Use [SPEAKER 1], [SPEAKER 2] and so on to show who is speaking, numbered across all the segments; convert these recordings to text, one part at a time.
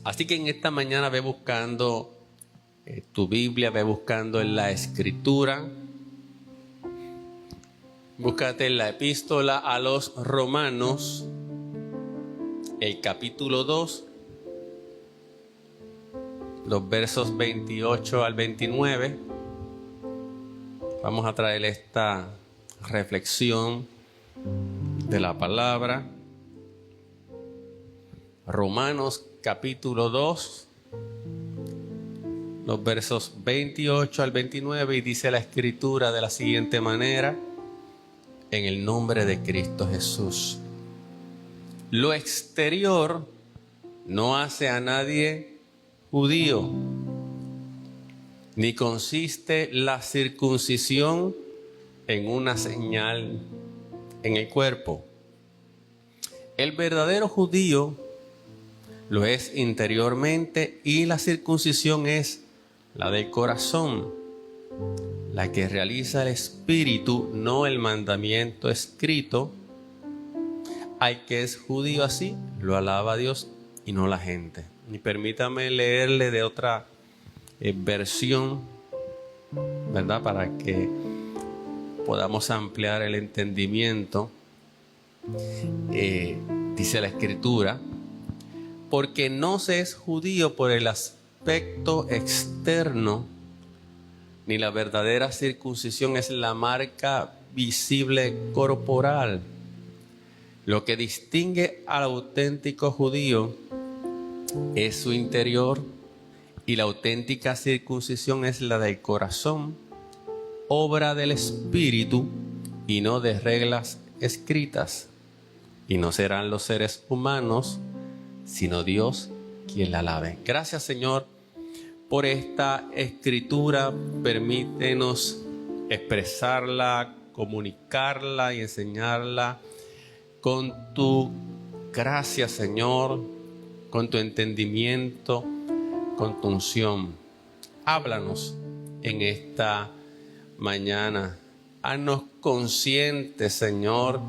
[SPEAKER 1] Así que en esta mañana ve buscando tu Biblia, ve buscando en la Escritura. Búscate en la epístola a los Romanos, el capítulo 2, los versos 28 al 29. Vamos a traer esta reflexión de la palabra. Romanos capítulo 2, los versos 28 al 29, y dice la Escritura de la siguiente manera: en el nombre de Cristo Jesús. Lo exterior no hace a nadie judío, ni consiste la circuncisión en una señal en el cuerpo. El verdadero judío lo es interiormente, y la circuncisión es la del corazón, la que realiza el espíritu, no el mandamiento escrito. Al que es judío así, lo alaba a Dios y no la gente. Y permítame leerle de otra versión, ¿verdad? Para que podamos ampliar el entendimiento. Dice la Escritura: porque no se es judío por el aspecto externo, ni la verdadera circuncisión es la marca visible corporal. Lo que distingue al auténtico judío es su interior, y la auténtica circuncisión es la del corazón, obra del Espíritu y no de reglas escritas. Y no serán los seres humanos, sino Dios quien la alabe. Gracias, Señor, por esta Escritura. Permítenos expresarla, comunicarla y enseñarla con tu gracia, Señor, con tu entendimiento, con tu unción. Háblanos en esta mañana. Haznos conscientes, Señor,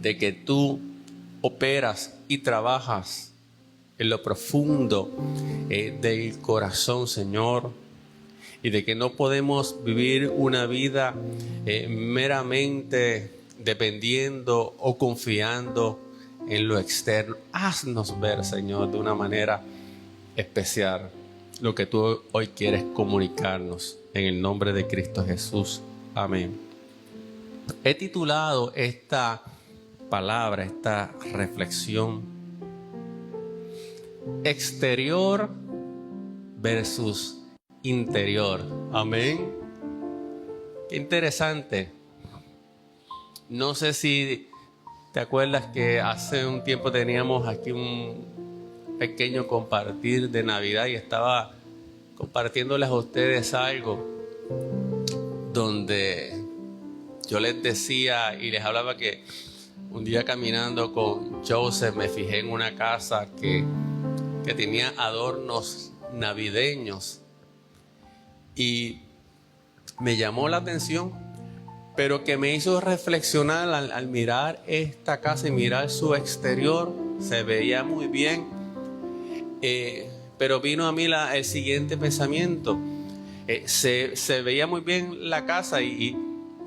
[SPEAKER 1] de que tú operas y trabajas en lo profundo del corazón, Señor, y de que no podemos vivir una vida meramente dependiendo o confiando en lo externo. Haznos ver, Señor, de una manera especial lo que tú hoy quieres comunicarnos, en el nombre de Cristo Jesús. Amén. He titulado esta palabra, esta reflexión: exterior versus interior. Amén. Qué interesante. No sé si te acuerdas que hace un tiempo teníamos aquí un pequeño compartir de Navidad, y estaba compartiéndoles a ustedes algo donde yo les decía y les hablaba que un día caminando con Joseph me fijé en una casa que tenía adornos navideños y me llamó la atención, pero que me hizo reflexionar al mirar esta casa y mirar su exterior. Se veía muy bien, pero vino a mí el siguiente pensamiento. Se veía muy bien la casa, y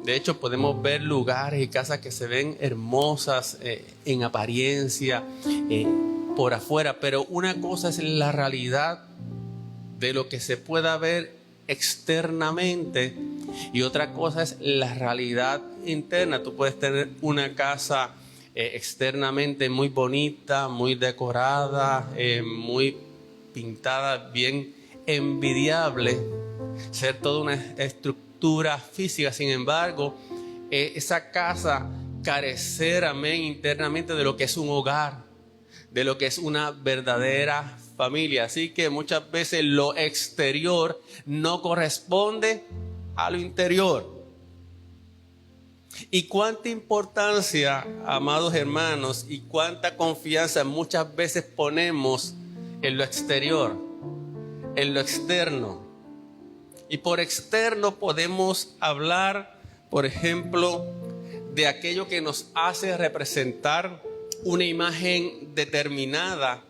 [SPEAKER 1] de hecho podemos ver lugares y casas que se ven hermosas en apariencia, por afuera, pero una cosa es la realidad de lo que se pueda ver externamente, y otra cosa es la realidad interna. Tú puedes tener una casa externamente muy bonita, muy decorada, muy pintada, bien envidiable, ser toda una estructura física. Sin embargo, esa casa carecer, amén, internamente de lo que es un hogar, de lo que es una verdadera familia. Así que muchas veces lo exterior no corresponde a lo interior. Y cuánta importancia, amados hermanos, y cuánta confianza muchas veces ponemos en lo exterior, en lo externo. Y por externo podemos hablar, por ejemplo, de aquello que nos hace representar una imagen determinada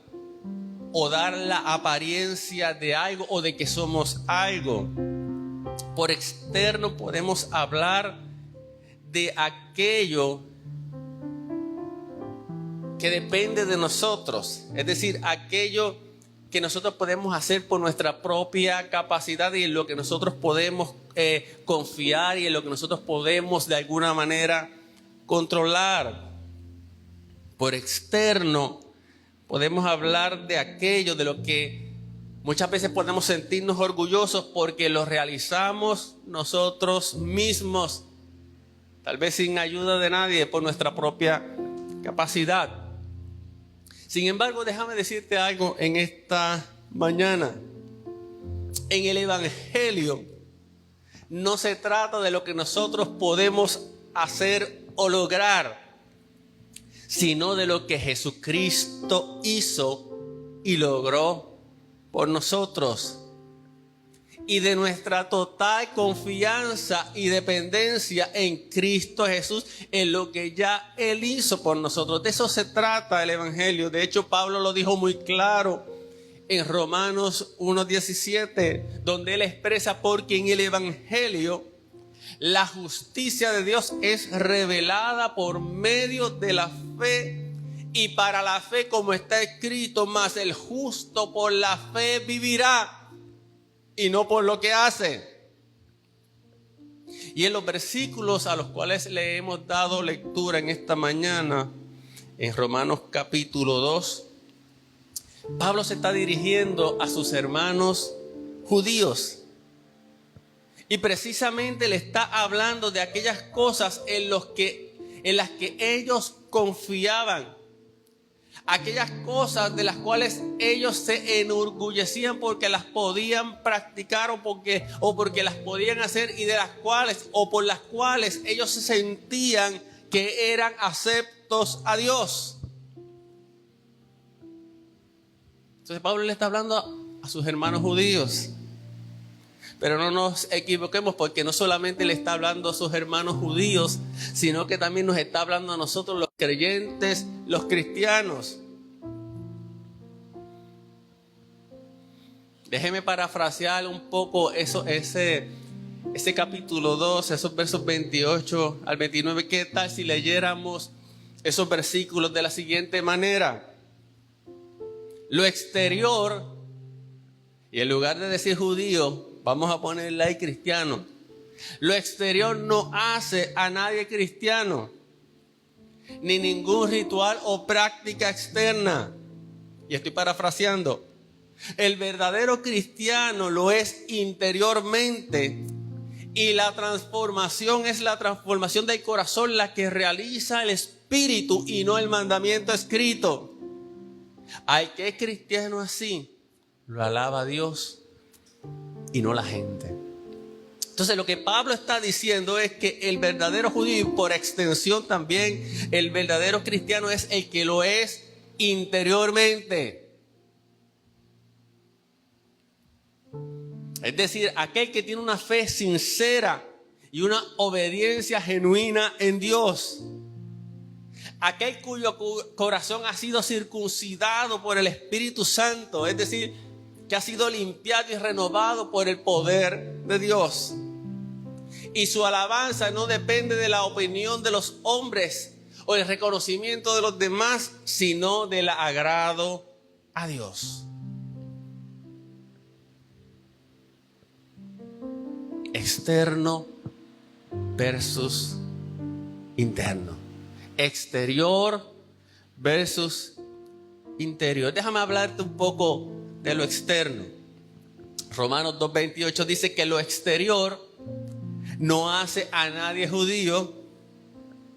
[SPEAKER 1] o dar la apariencia de algo o de que somos algo. Por externo podemos hablar de aquello que depende de nosotros, es decir, aquello que nosotros podemos hacer por nuestra propia capacidad y en lo que nosotros podemos confiar y en lo que nosotros podemos de alguna manera controlar. Por externo podemos hablar de aquello de lo que muchas veces podemos sentirnos orgullosos porque lo realizamos nosotros mismos, tal vez sin ayuda de nadie, por nuestra propia capacidad. Sin embargo, déjame decirte algo en esta mañana. En el Evangelio no se trata de lo que nosotros podemos hacer o lograr, sino de lo que Jesucristo hizo y logró por nosotros, y de nuestra total confianza y dependencia en Cristo Jesús, en lo que ya Él hizo por nosotros. De eso se trata el Evangelio. De hecho, Pablo lo dijo muy claro en Romanos 1:17, donde él expresa: porque en el Evangelio la justicia de Dios es revelada por medio de la fe, y para la fe, como está escrito, mas el justo por la fe vivirá, y no por lo que hace. Y en los versículos a los cuales le hemos dado lectura en esta mañana, en Romanos capítulo 2, Pablo se está dirigiendo a sus hermanos judíos. Y precisamente le está hablando de aquellas cosas en las que ellos confiaban. Aquellas cosas de las cuales ellos se enorgullecían porque las podían practicar o porque las podían hacer, y de las cuales o por las cuales ellos se sentían que eran aceptos a Dios. Entonces Pablo le está hablando a sus hermanos judíos. Pero no nos equivoquemos, porque no solamente le está hablando a sus hermanos judíos, sino que también nos está hablando a nosotros, los creyentes, los cristianos. Déjeme parafrasear un poco ese capítulo 2, esos versos 28 al 29. ¿Qué tal si leyéramos esos versículos de la siguiente manera? Lo exterior, y en lugar de decir judío, vamos a ponerle ahí cristiano. Lo exterior no hace a nadie cristiano, ni ningún ritual o práctica externa. Y estoy parafraseando. El verdadero cristiano lo es interiormente, y la transformación es la transformación del corazón la que realiza el espíritu y no el mandamiento escrito. Al que es cristiano así, lo alaba a Dios y no la gente. Entonces lo que Pablo está diciendo es que el verdadero judío, y por extensión también el verdadero cristiano, es el que lo es interiormente. Es decir, aquel que tiene una fe sincera y una obediencia genuina en Dios. Aquel cuyo corazón ha sido circuncidado por el Espíritu Santo, es decir, que ha sido limpiado y renovado por el poder de Dios. Y su alabanza no depende de la opinión de los hombres o el reconocimiento de los demás, sino del agrado a Dios. Externo versus interno. Exterior versus interior. Déjame hablarte un poco de lo externo. Romanos 2:28 dice que lo exterior no hace a nadie judío,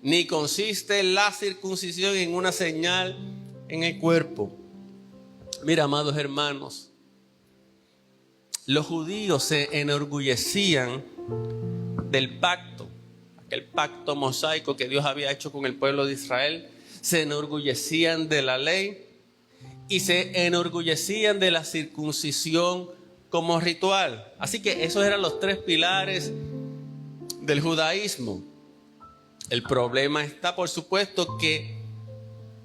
[SPEAKER 1] ni consiste la circuncisión en una señal en el cuerpo. Mira, amados hermanos, los judíos se enorgullecían del pacto, aquel pacto mosaico que Dios había hecho con el pueblo de Israel. Se enorgullecían de la ley y se enorgullecían de la circuncisión como ritual. Así que esos eran los tres pilares del judaísmo. El problema está, por supuesto, que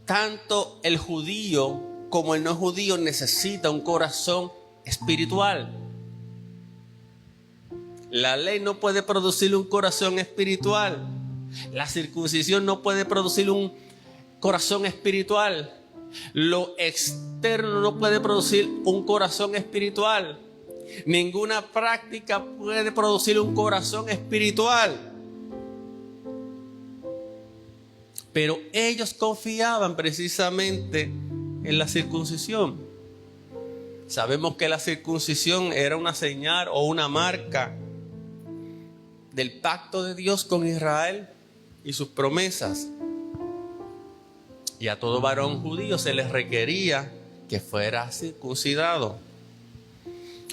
[SPEAKER 1] tanto el judío como el no judío, necesita un corazón espiritual. La ley no puede producir un corazón espiritual. La circuncisión no puede producir un corazón espiritual. Lo externo no puede producir un corazón espiritual. Ninguna práctica puede producir un corazón espiritual. Pero ellos confiaban precisamente en la circuncisión. Sabemos que la circuncisión era una señal o una marca del pacto de Dios con Israel y sus promesas. Y a todo varón judío se les requería que fuera circuncidado.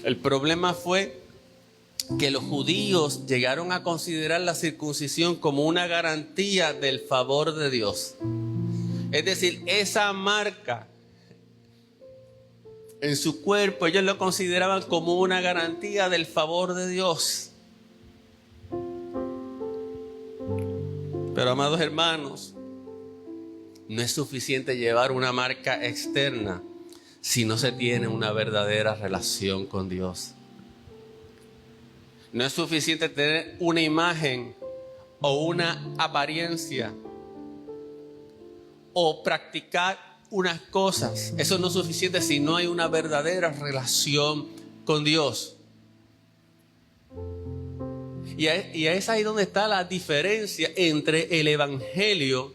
[SPEAKER 1] El problema fue que los judíos llegaron a considerar la circuncisión como una garantía del favor de Dios. Es decir, esa marca en su cuerpo, ellos lo consideraban como una garantía del favor de Dios. Pero, amados hermanos, no es suficiente llevar una marca externa si no se tiene una verdadera relación con Dios. No es suficiente tener una imagen o una apariencia o practicar unas cosas. Eso no es suficiente si no hay una verdadera relación con Dios. Y es ahí donde está la diferencia entre el evangelio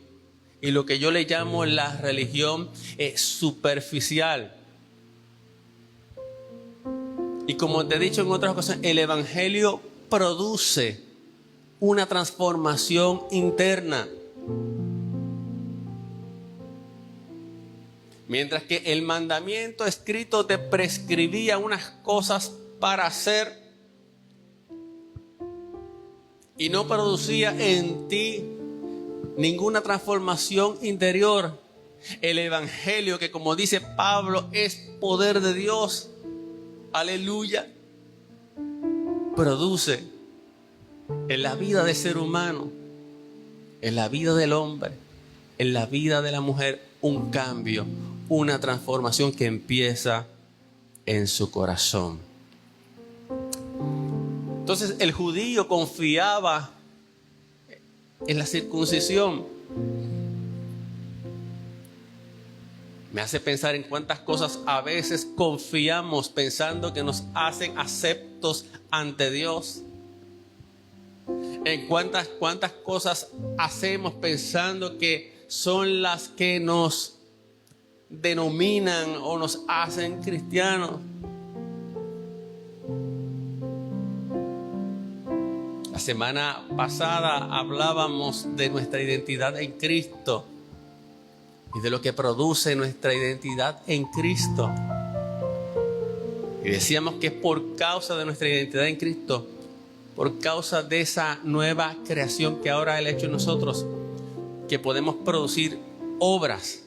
[SPEAKER 1] y lo que yo le llamo la religión superficial. Y como te he dicho en otras ocasiones, el evangelio produce una transformación interna. Mientras que el mandamiento escrito te prescribía unas cosas para hacer y no producía en ti ninguna transformación interior. El evangelio, que como dice Pablo, es poder de Dios, aleluya, produce en la vida del ser humano, en la vida del hombre, en la vida de la mujer, un cambio, una transformación que empieza en su corazón. Entonces el judío confiaba en la circuncisión. Me hace pensar en cuántas cosas a veces confiamos pensando que nos hacen aceptos ante Dios. En cuántas cosas hacemos pensando que son las que nos denominan o nos hacen cristianos. La semana pasada hablábamos de nuestra identidad en Cristo y de lo que produce nuestra identidad en Cristo. Y decíamos que es por causa de nuestra identidad en Cristo, por causa de esa nueva creación que ahora Él ha hecho en nosotros, que podemos producir obras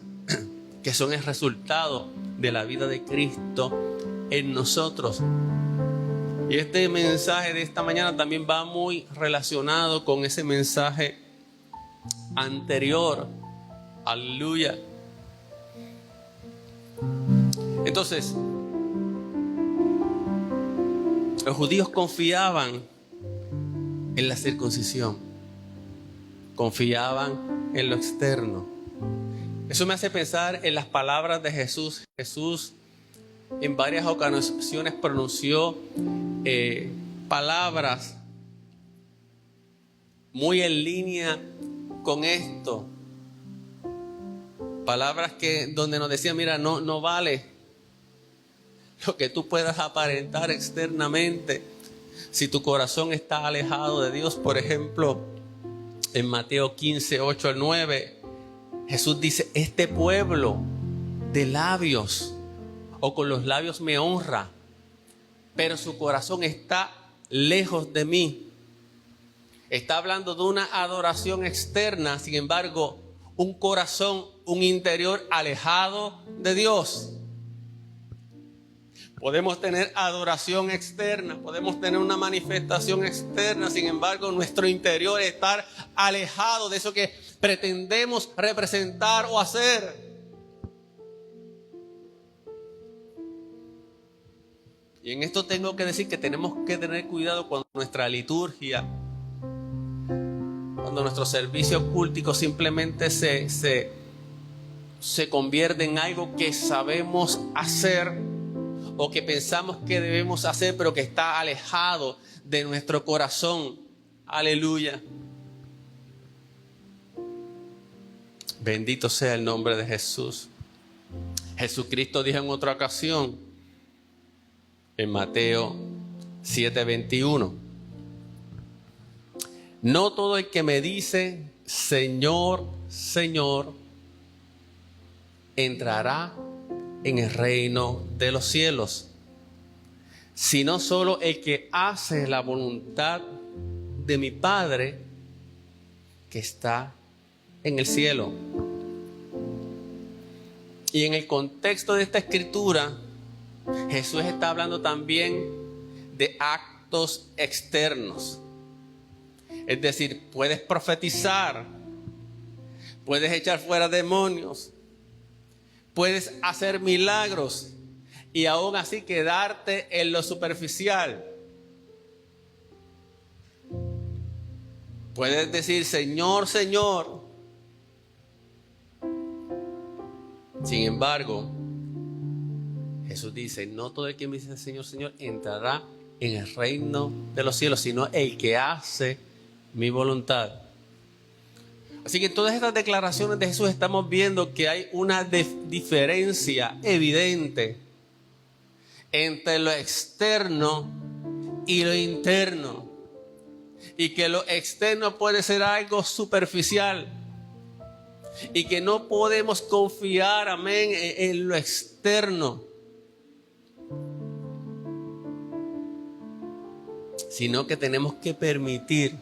[SPEAKER 1] que son el resultado de la vida de Cristo en nosotros. Y este mensaje de esta mañana también va muy relacionado con ese mensaje anterior. Aleluya. Entonces, los judíos confiaban en la circuncisión, confiaban en lo externo. Eso me hace pensar en las palabras de Jesús. Jesús en varias ocasiones pronunció palabras muy en línea con esto. Palabras donde nos decían, mira, no vale lo que tú puedas aparentar externamente si tu corazón está alejado de Dios. Por ejemplo, en Mateo 15, 8 al 9, Jesús dice, este pueblo de labios o con los labios me honra, pero su corazón está lejos de mí. Está hablando de una adoración externa, sin embargo, un corazón, un interior alejado de Dios. Podemos tener adoración externa, podemos tener una manifestación externa, sin embargo, nuestro interior estar alejado de eso que pretendemos representar o hacer. Y en esto tengo que decir que tenemos que tener cuidado cuando nuestra liturgia, cuando nuestro servicio cultico simplemente se convierte en algo que sabemos hacer o que pensamos que debemos hacer, pero que está alejado de nuestro corazón. Aleluya. Bendito sea el nombre de Jesús. Jesucristo dijo en otra ocasión, en Mateo 7:21, no todo el que me dice Señor, Señor, entrará en el reino de los cielos, sino solo el que hace la voluntad de mi Padre que está en el cielo. Y en el contexto de esta escritura, Jesús está hablando también de actos externos. Es decir, puedes profetizar, puedes echar fuera demonios, puedes hacer milagros y aún así quedarte en lo superficial. Puedes decir, Señor, Señor. Sin embargo, Jesús dice, no todo el que me dice Señor, Señor entrará en el reino de los cielos, sino el que hace mi voluntad. Así que en todas estas declaraciones de Jesús estamos viendo que hay una diferencia evidente entre lo externo y lo interno. Y que lo externo puede ser algo superficial. Y que no podemos confiar, amén, en lo externo. Sino que tenemos que permitir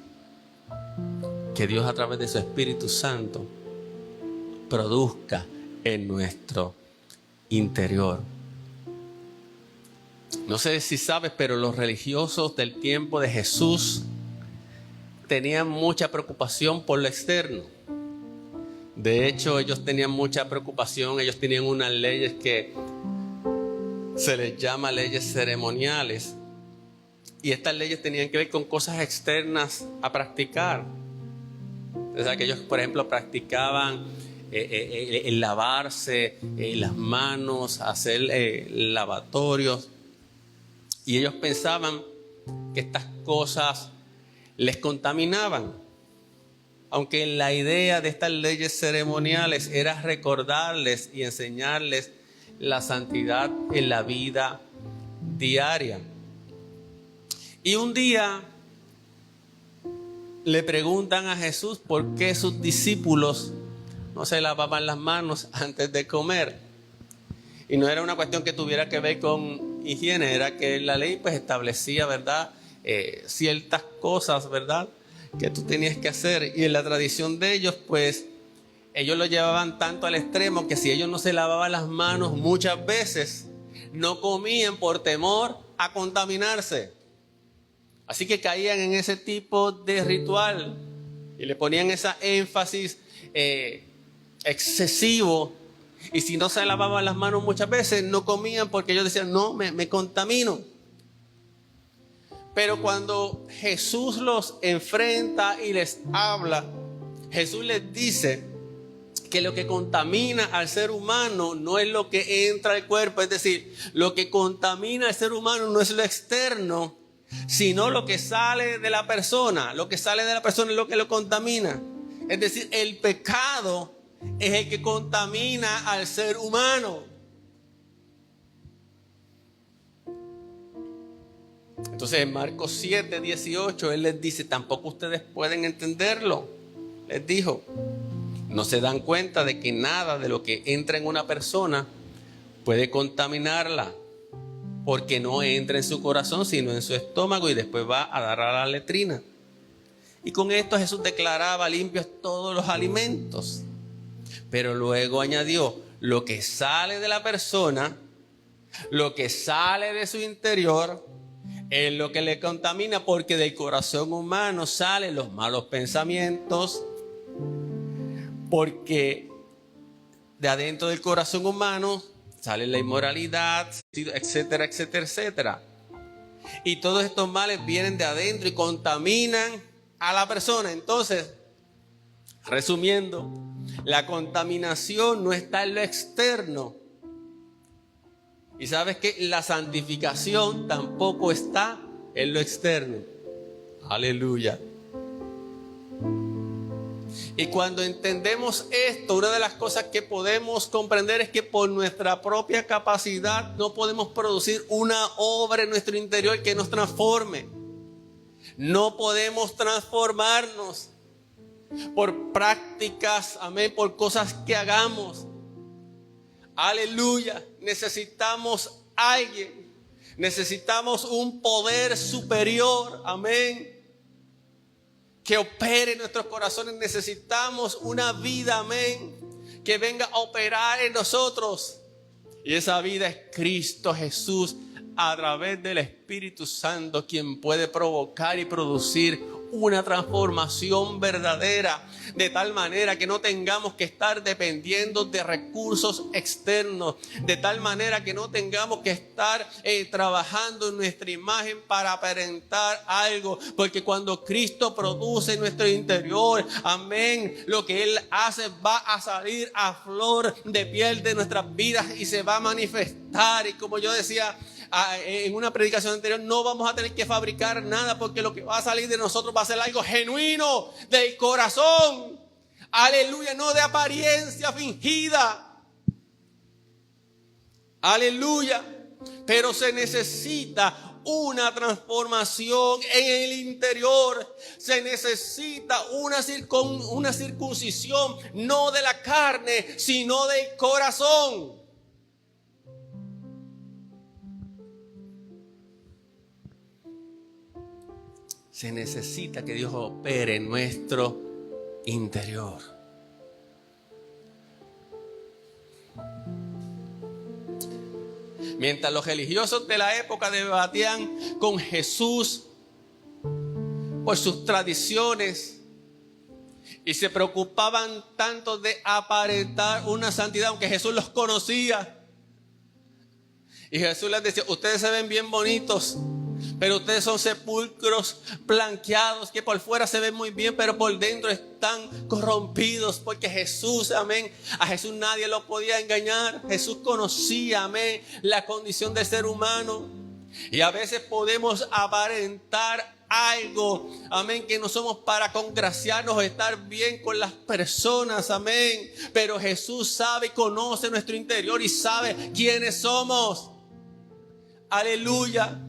[SPEAKER 1] que Dios a través de su Espíritu Santo produzca en nuestro interior. No sé si sabes, pero los religiosos del tiempo de Jesús tenían mucha preocupación por lo externo. De hecho, ellos tenían mucha preocupación. Ellos tenían unas leyes que se les llama leyes ceremoniales. Y estas leyes tenían que ver con cosas externas a practicar. O sea, que ellos, por ejemplo, practicaban el lavarse las manos, hacer lavatorios. Y ellos pensaban que estas cosas les contaminaban. Aunque la idea de estas leyes ceremoniales era recordarles y enseñarles la santidad en la vida diaria. Y un día le preguntan a Jesús por qué sus discípulos no se lavaban las manos antes de comer. Y no era una cuestión que tuviera que ver con higiene, era que la ley pues establecía, ¿verdad? Ciertas cosas, ¿verdad?, que tú tenías que hacer. Y en la tradición de ellos, pues ellos lo llevaban tanto al extremo que si ellos no se lavaban las manos muchas veces, no comían por temor a contaminarse. Así que caían en ese tipo de ritual y le ponían esa énfasis excesivo. Y si no se lavaban las manos muchas veces, no comían porque ellos decían, no, me contamino. Pero cuando Jesús los enfrenta y les habla, Jesús les dice que lo que contamina al ser humano no es lo que entra al cuerpo. Es decir, lo que contamina al ser humano no es lo externo, sino lo que sale de la persona. Lo que sale de la persona es lo que lo contamina. Es decir, el pecado es el que contamina al ser humano. Entonces en Marcos 7:18 Él les dice, tampoco ustedes pueden entenderlo. Les dijo, no se dan cuenta de que nada de lo que entra en una persona puede contaminarla, porque no entra en su corazón sino en su estómago y después va a dar a la letrina. Y con esto Jesús declaraba limpios todos los alimentos. Pero luego añadió, lo que sale de la persona, lo que sale de su interior, es lo que le contamina, porque del corazón humano salen los malos pensamientos, porque de adentro del corazón humano sale la inmoralidad, etcétera, etcétera, etcétera. Y todos estos males vienen de adentro y contaminan a la persona. Entonces, resumiendo, la contaminación no está en lo externo. Y sabes que la santificación tampoco está en lo externo. Aleluya. Y cuando entendemos esto, una de las cosas que podemos comprender es que por nuestra propia capacidad no podemos producir una obra en nuestro interior que nos transforme. No podemos transformarnos por prácticas, amén, por cosas que hagamos. Aleluya. Necesitamos alguien. Necesitamos un poder superior, amén, que opere en nuestros corazones. Necesitamos una vida, amén, que venga a operar en nosotros. Y esa vida es Cristo Jesús a través del Espíritu Santo, quien puede provocar y producir una transformación verdadera, de tal manera que no tengamos que estar dependiendo de recursos externos, de tal manera que no tengamos que estar trabajando en nuestra imagen para aparentar algo, porque cuando Cristo produce en nuestro interior, amén, lo que Él hace va a salir a flor de piel de nuestras vidas y se va a manifestar. Y como yo decía en una predicación anterior, no vamos a tener que fabricar nada, porque lo que va a salir de nosotros va a ser algo genuino, del corazón. Aleluya, no de apariencia fingida. Aleluya. Pero se necesita una transformación en el interior. Se necesita una circuncisión, no de la carne, sino del corazón. Se necesita que Dios opere en nuestro interior. Mientras los religiosos de la época debatían con Jesús por sus tradiciones y se preocupaban tanto de aparentar una santidad, aunque Jesús los conocía. Y Jesús les decía: ustedes se ven bien bonitos, pero ustedes son sepulcros blanqueados que por fuera se ven muy bien, pero por dentro están corrompidos. Porque Jesús, amén, a Jesús nadie lo podía engañar. Jesús conocía, amén, la condición del ser humano. Y a veces podemos aparentar algo, amén, que no somos para congraciarnos o estar bien con las personas, amén. Pero Jesús sabe y conoce nuestro interior y sabe quiénes somos. Aleluya.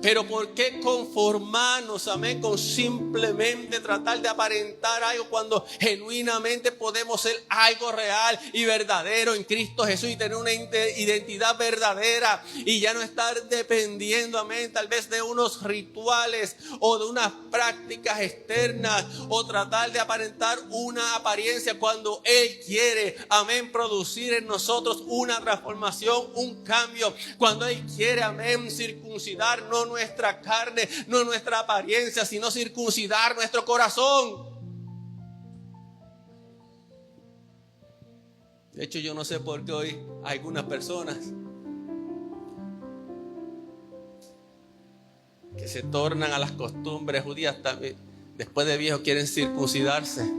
[SPEAKER 1] Pero ¿por qué conformarnos, amén, con simplemente tratar de aparentar algo cuando genuinamente podemos ser algo real y verdadero en Cristo Jesús y tener una identidad verdadera y ya no estar dependiendo, amén, tal vez de unos rituales o de unas prácticas externas o tratar de aparentar una apariencia cuando Él quiere, amén, producir en nosotros una transformación, un cambio, cuando Él quiere, amén, circuncidar no nuestra carne, no nuestra apariencia, sino circuncidar nuestro corazón. De hecho, yo no sé por qué hoy hay algunas personas que se tornan a las costumbres judías también. Después de viejos quieren circuncidarse,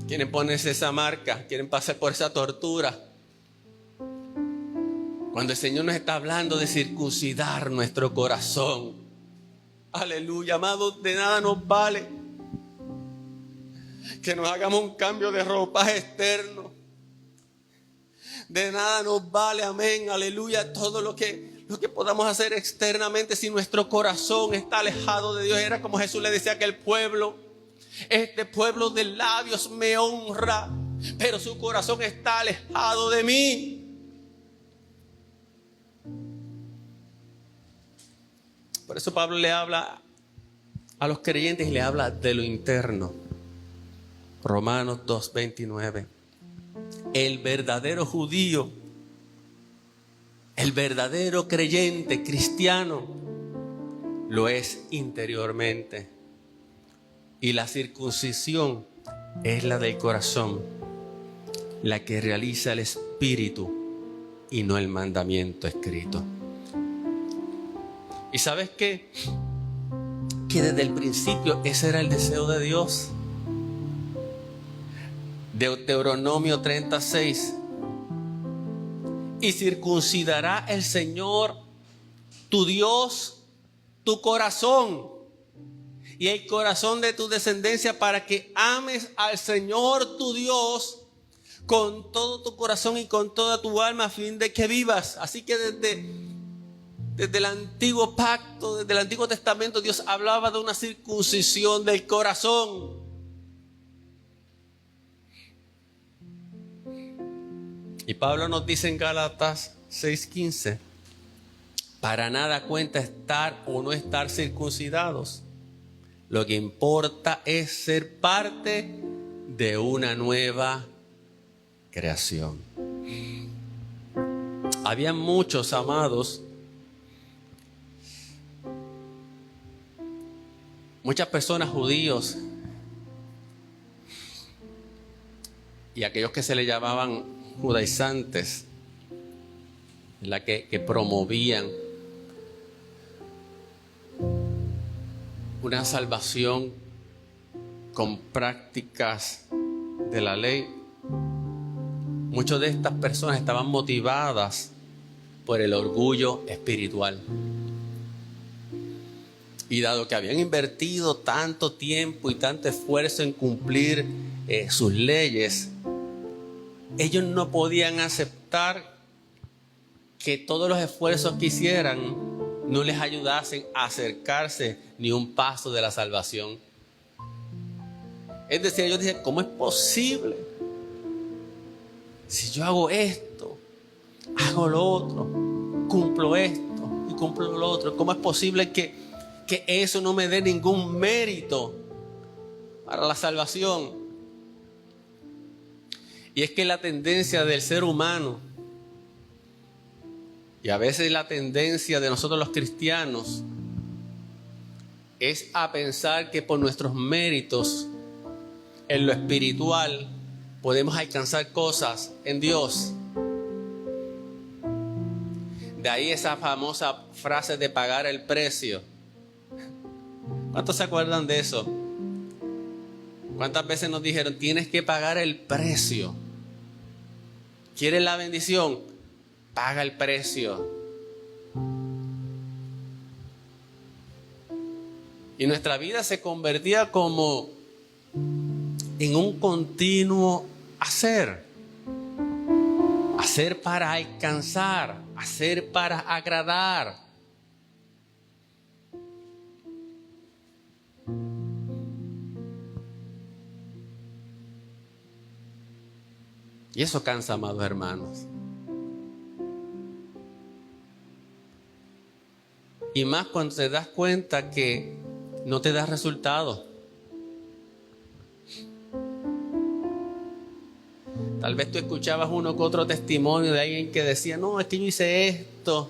[SPEAKER 1] quieren ponerse esa marca, quieren pasar por esa tortura. Cuando el Señor nos está hablando de circuncidar nuestro corazón. Aleluya, amados, de nada nos vale que nos hagamos un cambio de ropaje externo. De nada nos vale, amén, aleluya, todo lo que podamos hacer externamente si nuestro corazón está alejado de Dios. Era como Jesús le decía a aquel pueblo: este pueblo de labios me honra, pero su corazón está alejado de mí. Por eso Pablo le habla a los creyentes y le habla de lo interno. Romanos 2:29. El verdadero judío, el verdadero creyente cristiano, lo es interiormente. Y la circuncisión es la del corazón, la que realiza el Espíritu espíritu y no el mandamiento escrito. ¿Y sabes qué? Que desde el principio ese era el deseo de Dios. Deuteronomio 36. Y circuncidará el Señor tu Dios tu corazón y el corazón de tu descendencia, para que ames al Señor tu Dios con todo tu corazón y con toda tu alma, a fin de que vivas. Así que desde el antiguo pacto, desde el Antiguo Testamento, Dios hablaba de una circuncisión del corazón. Y Pablo nos dice en Gálatas 6:15, para nada cuenta estar o no estar circuncidados. Lo que importa es ser parte de una nueva creación. Había muchos, amados, muchas personas, judíos y aquellos que se le llamaban judaizantes, que promovían una salvación con prácticas de la ley. Muchas de estas personas estaban motivadas por el orgullo espiritual. Y dado que habían invertido tanto tiempo y tanto esfuerzo en cumplir sus leyes, ellos no podían aceptar que todos los esfuerzos que hicieran no les ayudasen a acercarse ni un paso de la salvación. Es decir, ellos dicen, ¿cómo es posible? Si yo hago esto, hago lo otro, cumplo esto y cumplo lo otro, ¿cómo es posible que eso no me dé ningún mérito para la salvación? Y es que la tendencia del ser humano, y a veces la tendencia de nosotros los cristianos, es a pensar que por nuestros méritos en lo espiritual podemos alcanzar cosas en Dios. De ahí esa famosa frase de pagar el precio. ¿Cuántos se acuerdan de eso? ¿Cuántas veces nos dijeron, tienes que pagar el precio? ¿Quieres la bendición? Paga el precio. Y nuestra vida se convertía como en un continuo hacer. Hacer para alcanzar, hacer para agradar. Y eso cansa, amados hermanos. Y más cuando te das cuenta que no te da resultado. Tal vez tú escuchabas uno que otro testimonio de alguien que decía, no, es que yo hice esto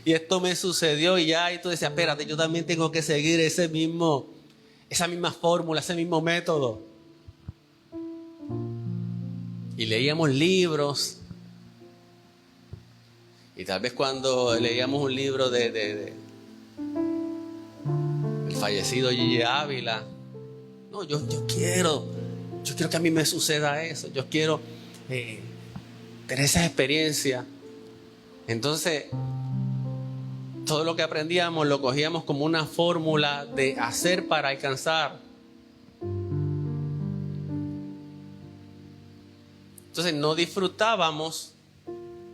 [SPEAKER 1] y esto me sucedió y ya, y tú decías, espérate, yo también tengo que seguir esa misma fórmula, ese mismo método. Y leíamos libros. Y tal vez cuando leíamos un libro el fallecido Gigi Ávila, no, yo quiero que a mí me suceda eso, yo quiero tener esa experiencia. Entonces, todo lo que aprendíamos lo cogíamos como una fórmula de hacer para alcanzar. Entonces, no disfrutábamos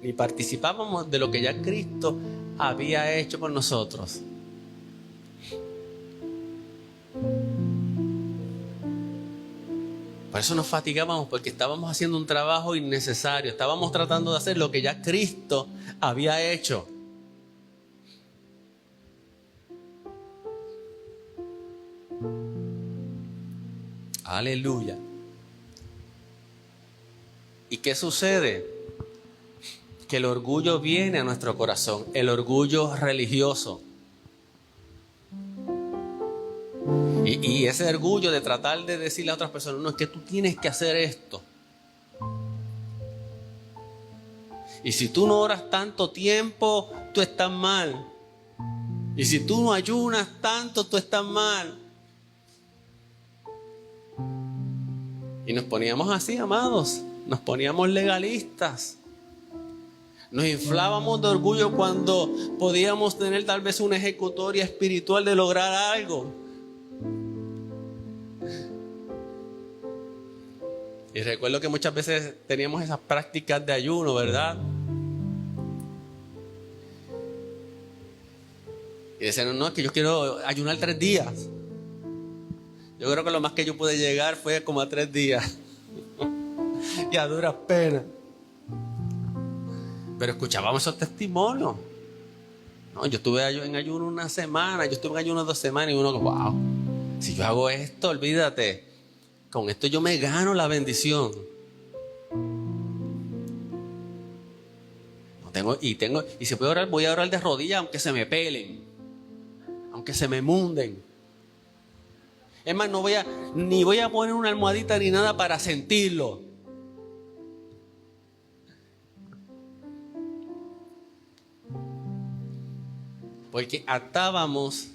[SPEAKER 1] ni participábamos de lo que ya Cristo había hecho por nosotros. Por eso nos fatigábamos, porque estábamos haciendo un trabajo innecesario. Estábamos tratando de hacer lo que ya Cristo había hecho. Aleluya. ¿Y qué sucede? Que el orgullo viene a nuestro corazón, el orgullo religioso. Y ese orgullo de tratar de decirle a otras personas, no, es que tú tienes que hacer esto. Y si tú no oras tanto tiempo, tú estás mal. Y si tú no ayunas tanto, tú estás mal. Y nos poníamos así, amados. Nos poníamos legalistas. Nos inflábamos de orgullo cuando podíamos tener tal vez una ejecutoria espiritual de lograr algo. Y recuerdo que muchas veces teníamos esas prácticas de ayuno, ¿verdad? Y decían, no, es que yo quiero ayunar 3 días. Yo creo que lo más que yo pude llegar fue como a 3 días. Y a duras penas. Pero escuchábamos esos testimonios. No, yo estuve en ayuno 1 semana, yo estuve en ayuno 2 semanas y uno, wow, si yo hago esto, olvídate, con esto yo me gano la bendición. Y si puedo orar, voy a orar de rodillas aunque se me pelen, aunque se me munden. Es más, ni voy a poner una almohadita ni nada para sentirlo. Porque atábamos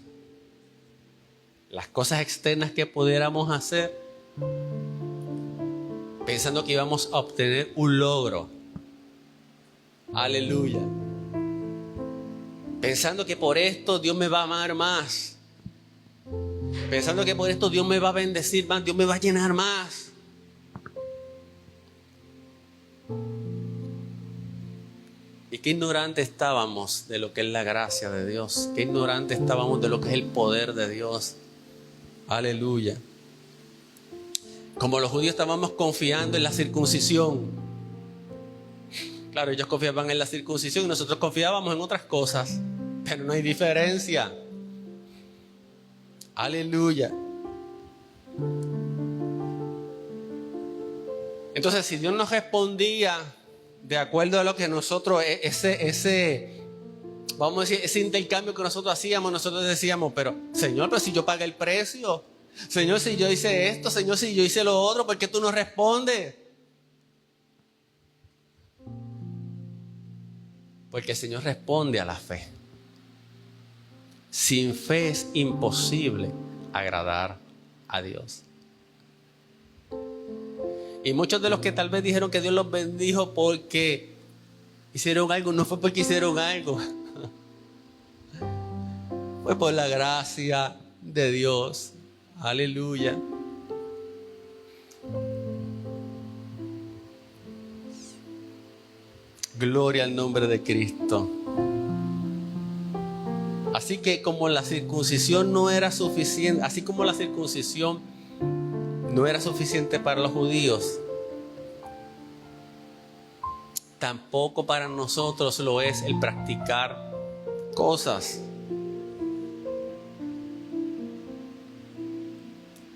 [SPEAKER 1] las cosas externas que pudiéramos hacer pensando que íbamos a obtener un logro. Aleluya. Pensando que por esto Dios me va a amar más. Pensando que por esto Dios me va a bendecir más, Dios me va a llenar más. Y qué ignorantes estábamos de lo que es la gracia de Dios. Qué ignorantes estábamos de lo que es el poder de Dios. Aleluya. Como los judíos estábamos confiando en la circuncisión. Claro, ellos confiaban en la circuncisión y nosotros confiábamos en otras cosas. Pero no hay diferencia. Aleluya. Entonces, si Dios nos respondía de acuerdo a lo que nosotros, vamos a decir, ese intercambio que nosotros hacíamos, nosotros decíamos, pero Señor, pero si yo pagué el precio, Señor, si yo hice esto, Señor, si yo hice lo otro, ¿por qué tú no respondes? Porque el Señor responde a la fe. Sin fe es imposible agradar a Dios. Y muchos de los que tal vez dijeron que Dios los bendijo porque hicieron algo, no fue porque hicieron algo. Fue por la gracia de Dios. Aleluya. Gloria al nombre de Cristo. Así que como la circuncisión no era suficiente, así como la circuncisión no era suficiente para los judíos, tampoco para nosotros lo es el practicar cosas.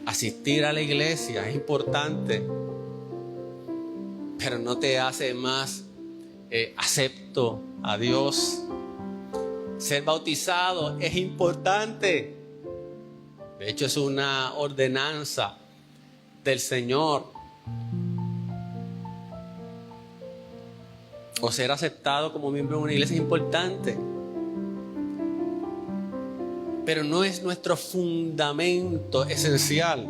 [SPEAKER 1] Asistir a la iglesia es importante, pero no te hace más acepto a Dios. Ser bautizado es importante. De hecho, es una ordenanza del Señor. O ser aceptado como miembro de una iglesia es importante. Pero no es nuestro fundamento esencial.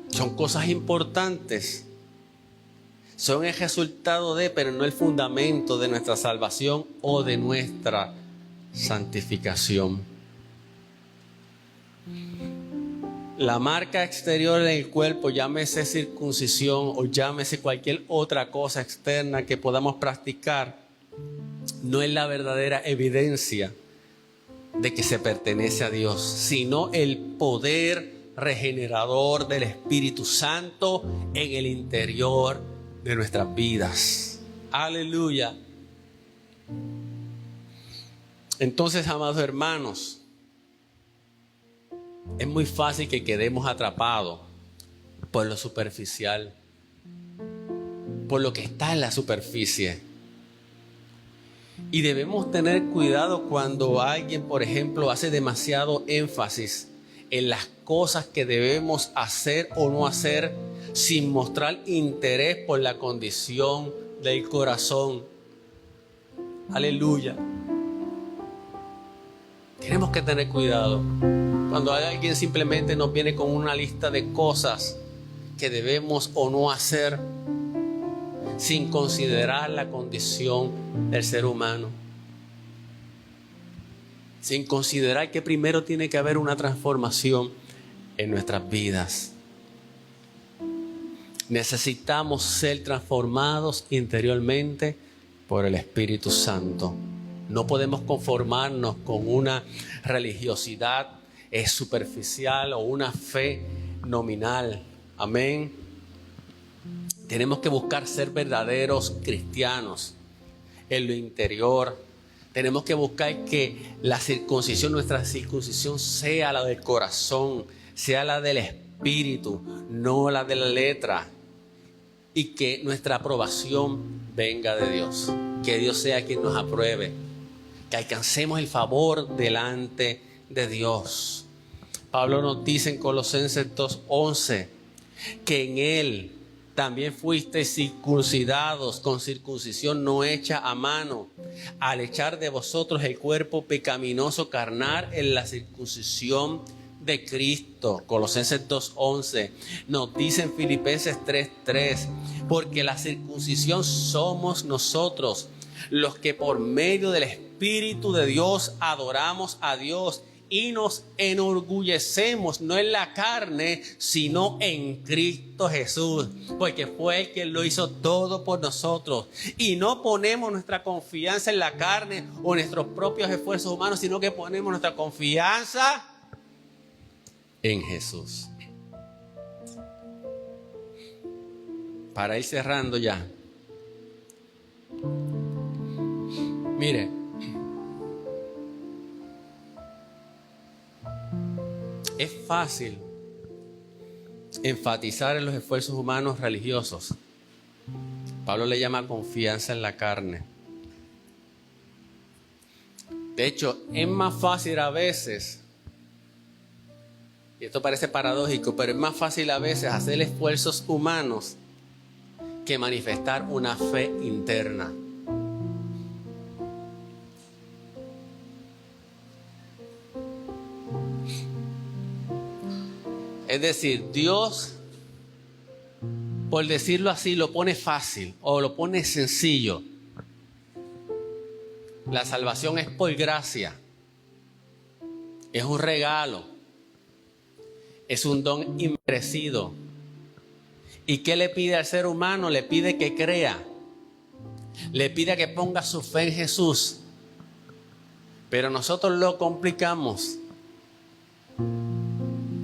[SPEAKER 1] Son cosas importantes. Son el resultado de, pero no el fundamento de nuestra salvación o de nuestra santificación. La marca exterior en el cuerpo, llámese circuncisión o llámese cualquier otra cosa externa que podamos practicar, no es la verdadera evidencia de que se pertenece a Dios, sino el poder regenerador del Espíritu Santo en el interior de nuestras vidas. Aleluya. Entonces, amados hermanos, es muy fácil que quedemos atrapados por lo superficial, por lo que está en la superficie. Y debemos tener cuidado cuando alguien, por ejemplo, hace demasiado énfasis en las cosas que debemos hacer o no hacer sin mostrar interés por la condición del corazón. Aleluya. Tenemos que tener cuidado. Cuando alguien simplemente nos viene con una lista de cosas que debemos o no hacer, sin considerar la condición del ser humano, sin considerar que primero tiene que haber una transformación en nuestras vidas. Necesitamos ser transformados interiormente por el Espíritu Santo. No podemos conformarnos con una religiosidad superficial o una fe nominal. Amén. Tenemos que buscar ser verdaderos cristianos en lo interior. Tenemos que buscar que la circuncisión, nuestra circuncisión, sea la del corazón, sea la del espíritu, no la de la letra. Y que nuestra aprobación venga de Dios. Que Dios sea quien nos apruebe. Que alcancemos el favor delante de Dios. Pablo nos dice en Colosenses 2:11 que en Él también fuisteis circuncidados con circuncisión no hecha a mano, al echar de vosotros el cuerpo pecaminoso carnal en la circuncisión de Cristo. Colosenses 2:11 nos dice en Filipenses 3:3, porque la circuncisión somos nosotros, los que por medio del Espíritu de Dios adoramos a Dios y nos enorgullecemos no en la carne, sino en Cristo Jesús, porque fue el que lo hizo todo por nosotros. Y no ponemos nuestra confianza en la carne o en nuestros propios esfuerzos humanos, sino que ponemos nuestra confianza en Jesús. Para ir cerrando ya. Mire, es fácil enfatizar en los esfuerzos humanos religiosos. Pablo le llama confianza en la carne. De hecho, es más fácil a veces, y esto parece paradójico, pero es más fácil a veces hacer esfuerzos humanos que manifestar una fe interna. Es decir, Dios, por decirlo así, lo pone fácil o lo pone sencillo. La salvación es por gracia. Es un regalo. Es un don inmerecido. ¿Y qué le pide al ser humano? Le pide que crea. Le pide que ponga su fe en Jesús. Pero nosotros lo complicamos.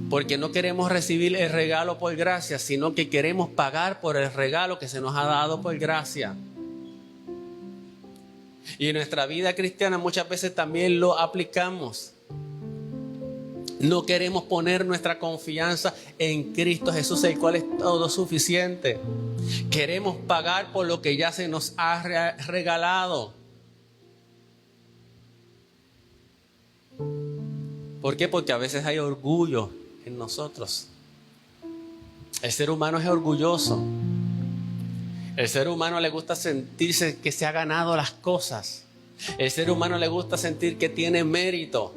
[SPEAKER 1] Porque no queremos recibir el regalo por gracia, sino que queremos pagar por el regalo que se nos ha dado por gracia. Y en nuestra vida cristiana muchas veces también lo aplicamos. No queremos poner nuestra confianza en Cristo Jesús, el cual es todo suficiente. Queremos pagar por lo que ya se nos ha regalado. ¿Por qué? Porque a veces hay orgullo en nosotros. El ser humano es orgulloso. El ser humano le gusta sentirse que se ha ganado las cosas. El ser humano le gusta sentir que tiene mérito.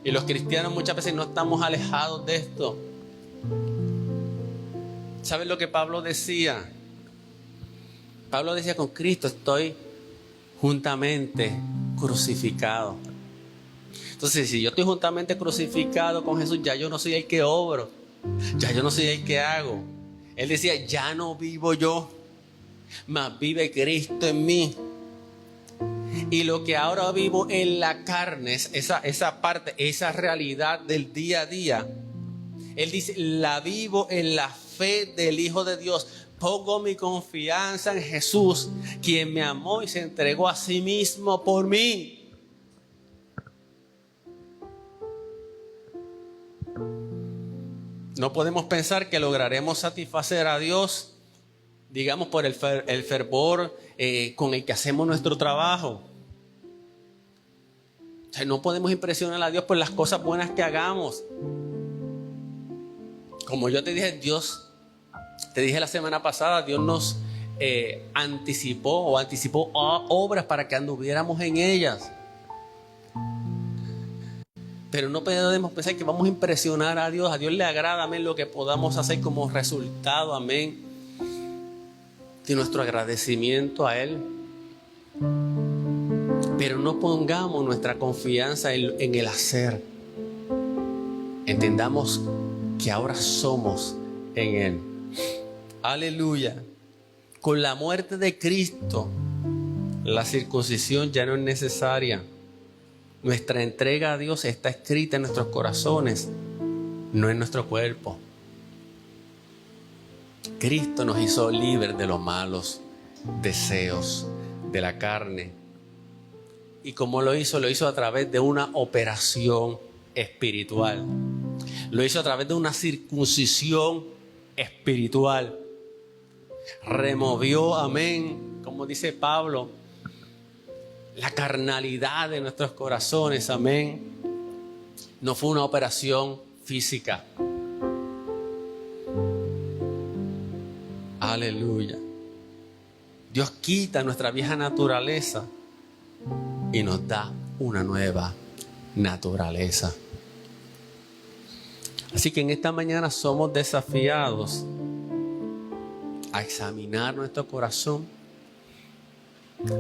[SPEAKER 1] Y los cristianos muchas veces no estamos alejados de esto. ¿Saben lo que Pablo decía? Pablo decía: con Cristo estoy juntamente crucificado. Entonces, si yo estoy juntamente crucificado con Jesús, ya yo no soy el que obro, ya yo no soy el que hago. Él decía: ya no vivo yo, mas vive Cristo en mí. Y lo que ahora vivo en la carne, esa parte, esa realidad del día a día, Él dice: la vivo en la fe del Hijo de Dios. Pongo mi confianza en Jesús, quien me amó y se entregó a sí mismo por mí. No podemos pensar que lograremos satisfacer a Dios, digamos, por el fervor con el que hacemos nuestro trabajo. O sea, no podemos impresionar a Dios por las cosas buenas que hagamos. Como yo te dije, Dios Te dije la semana pasada, Dios nos anticipó obras para que anduviéramos en ellas. Pero no podemos pensar que vamos a impresionar a Dios. A Dios le agrada, amén, lo que podamos hacer como resultado, amén, de nuestro agradecimiento a Él. Pero no pongamos nuestra confianza en el hacer. Entendamos que ahora somos en Él. Aleluya. Con la muerte de Cristo, la circuncisión ya no es necesaria. Nuestra entrega a Dios está escrita en nuestros corazones, no en nuestro cuerpo. Cristo nos hizo libres de los malos deseos de la carne. ¿Y cómo lo hizo? Lo hizo a través de una operación espiritual. Lo hizo a través de una circuncisión espiritual. Removió, amén, como dice Pablo, la carnalidad de nuestros corazones, amén. No fue una operación física. Aleluya. Dios quita nuestra vieja naturaleza y nos da una nueva naturaleza. Así que en esta mañana somos desafiados a examinar nuestro corazón,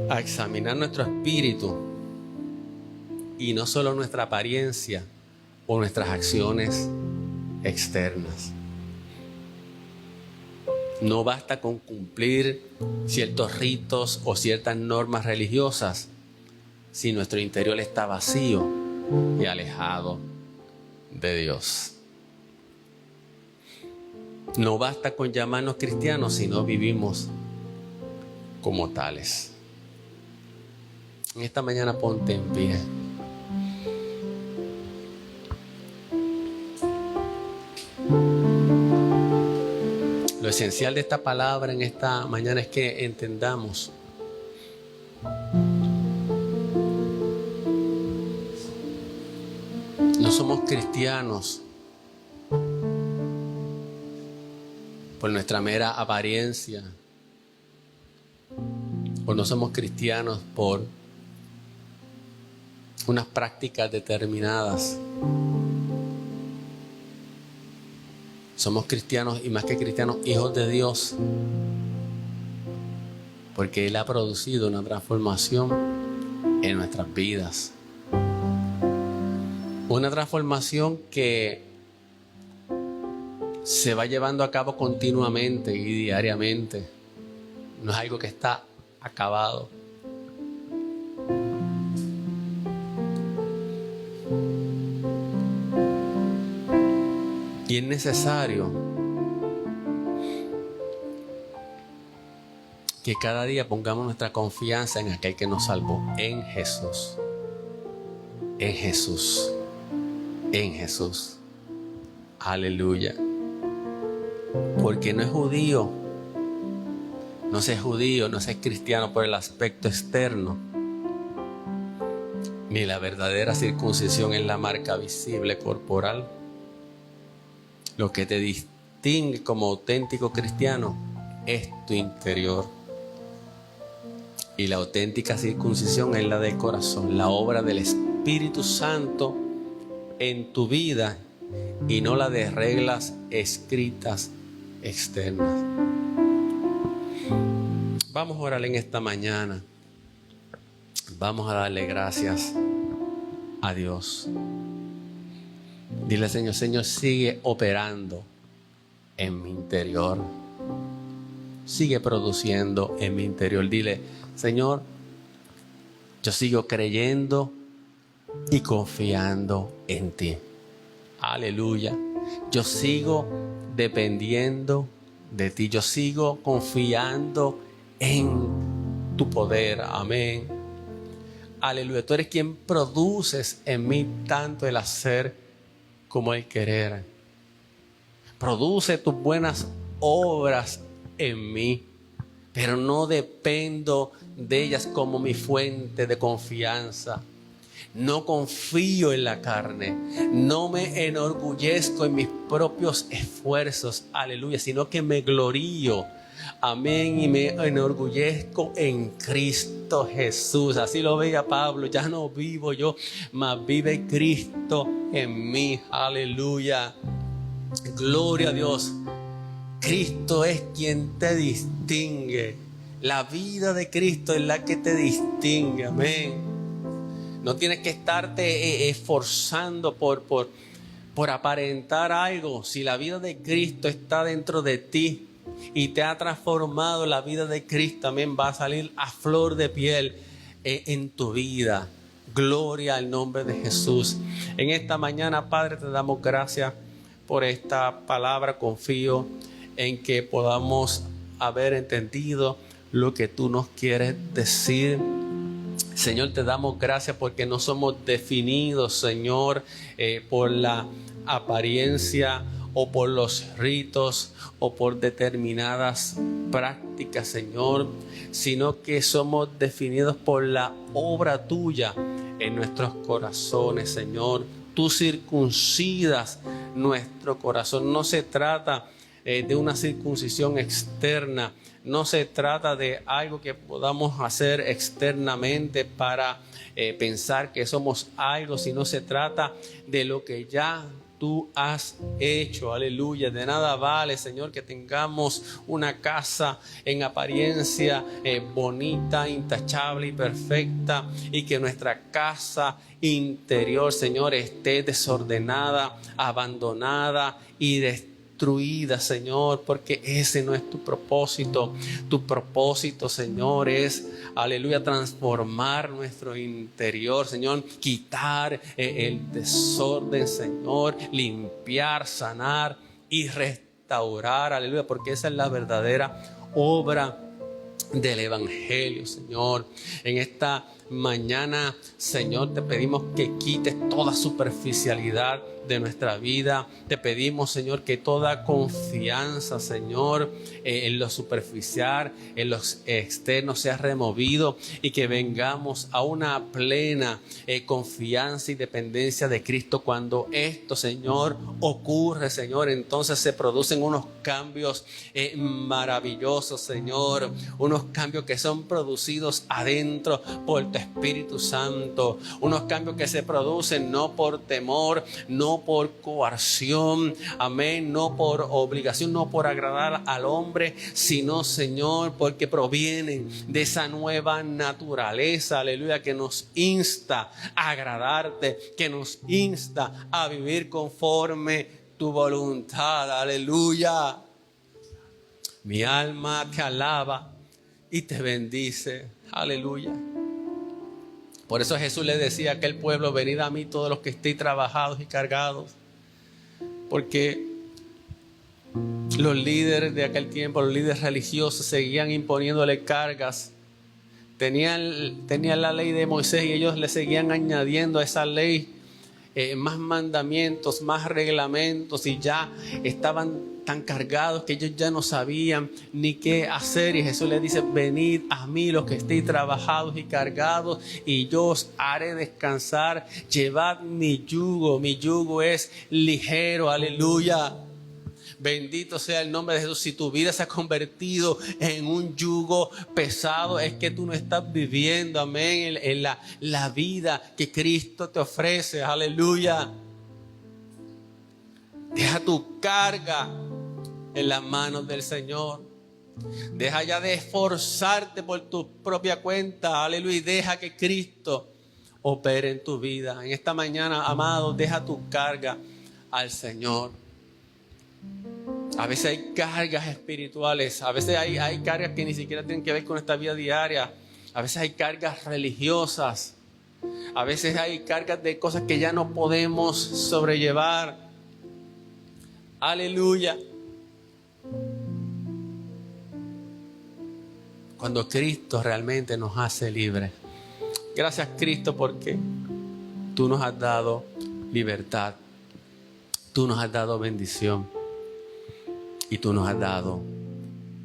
[SPEAKER 1] a examinar nuestro espíritu y no solo nuestra apariencia o nuestras acciones externas. No basta con cumplir ciertos ritos o ciertas normas religiosas si nuestro interior está vacío y alejado de Dios. No basta con llamarnos cristianos si no vivimos como tales. En esta mañana ponte en pie. Lo esencial de esta palabra en esta mañana es que entendamos no somos cristianos por nuestra mera apariencia, o no somos cristianos por unas prácticas determinadas. Somos cristianos y más que cristianos, hijos de Dios, porque Él ha producido una transformación en nuestras vidas. Una transformación que se va llevando a cabo continuamente y diariamente. No es algo que está acabado. Y es necesario que cada día pongamos nuestra confianza en aquel que nos salvó, en Jesús. En Jesús. En Jesús. Aleluya. Porque no es judío, no se es judío, no se es cristiano por el aspecto externo, ni la verdadera circuncisión es la marca visible corporal. Lo que te distingue como auténtico cristiano es tu interior. Y la auténtica circuncisión es la del corazón, la obra del Espíritu Santo en tu vida y no la de reglas escritas externas. Vamos a orar en esta mañana. Vamos a darle gracias a Dios. Dile, Señor, Señor, sigue operando en mi interior. Sigue produciendo en mi interior. Dile, Señor, yo sigo creyendo y confiando en ti. Aleluya. Yo sigo dependiendo de ti. Yo sigo confiando en tu poder. Amén. Aleluya. Tú eres quien produces en mí tanto el hacer como el querer. Produce tus buenas obras en mí, pero no dependo de ellas como mi fuente de confianza. No confío en la carne, no me enorgullezco en mis propios esfuerzos, aleluya, sino que me glorío, amén, y me enorgullezco en Cristo Jesús. Así lo veía Pablo, ya no vivo yo, mas vive Cristo en mí, aleluya. Gloria a Dios. Cristo es quien te distingue. La vida de Cristo es la que te distingue, amén. No tienes que estarte esforzando por aparentar algo. Si la vida de Cristo está dentro de ti y te ha transformado, la vida de Cristo también va a salir a flor de piel en tu vida. Gloria al nombre de Jesús. En esta mañana, Padre, te damos gracias por esta palabra. Confío en que podamos haber entendido lo que tú nos quieres decir. Señor, te damos gracias porque no somos definidos, Señor, por la apariencia o por los ritos o por determinadas prácticas, Señor, sino que somos definidos por la obra tuya en nuestros corazones, Señor. Tú circuncidas nuestro corazón. No se trata de una circuncisión externa. No se trata de algo que podamos hacer externamente para pensar que somos algo, sino se trata de lo que ya tú has hecho, aleluya. De nada vale, Señor, que tengamos una casa en apariencia bonita, intachable y perfecta, y que nuestra casa interior, Señor, esté desordenada, abandonada y destruida, Señor, porque ese no es tu propósito. Tu propósito, Señor, es, aleluya, transformar nuestro interior, Señor, quitar el desorden, Señor, limpiar, sanar y restaurar, aleluya, porque esa es la verdadera obra del Evangelio, Señor. En esta mañana, Señor, te pedimos que quites toda superficialidad de nuestra vida. Te pedimos, Señor, que toda confianza, Señor, en lo superficial, en los externos sea removido, y que vengamos a una plena confianza y dependencia de Cristo. Cuando esto, Señor, ocurre, Señor, entonces se producen unos cambios maravillosos, Señor, unos cambios que son producidos adentro por tu Espíritu Santo, unos cambios que se producen no por temor, no por coerción, amén, no por obligación, no por agradar al hombre, sino, Señor, porque provienen de esa nueva naturaleza, aleluya, que nos insta a agradarte, que nos insta a vivir conforme tu voluntad, aleluya. Mi alma te alaba y te bendice, aleluya. Por eso Jesús le decía a aquel pueblo: venid a mí todos los que estéis trabajados y cargados. Porque los líderes de aquel tiempo, los líderes religiosos, seguían imponiéndole cargas. Tenían la ley de Moisés y ellos le seguían añadiendo a esa ley más mandamientos, más reglamentos, y ya estaban tan cargados que ellos ya no sabían ni qué hacer. Y Jesús les dice: venid a mí los que estéis trabajados y cargados, y yo os haré descansar. Llevad mi yugo es ligero, aleluya. Bendito sea el nombre de Jesús. Si tu vida se ha convertido en un yugo pesado, es que tú no estás viviendo, amén, en la vida que Cristo te ofrece, aleluya. Deja tu carga en las manos del Señor. Deja ya de esforzarte por tu propia cuenta, aleluya, y deja que Cristo opere en tu vida. En esta mañana, amado, deja tu carga al Señor. A veces hay cargas espirituales, a veces hay cargas que ni siquiera tienen que ver con esta vida diaria. A veces hay cargas religiosas, a veces hay cargas de cosas que ya no podemos sobrellevar. Aleluya. Cuando Cristo realmente nos hace libres. Gracias, Cristo, porque tú nos has dado libertad, tú nos has dado bendición y tú nos has dado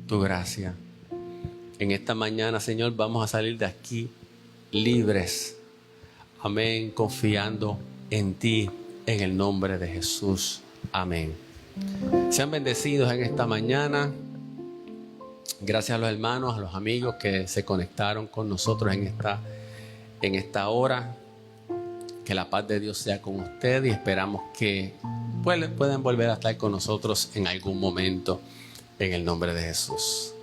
[SPEAKER 1] tu gracia. En esta mañana, Señor, vamos a salir de aquí libres, Amén, confiando en ti, en el nombre de Jesús. Amén. Sean bendecidos en esta mañana. Gracias a los hermanos, a los amigos que se conectaron con nosotros en esta hora. Que la paz de Dios sea con ustedes y esperamos que puedan volver a estar con nosotros en algún momento en el nombre de Jesús.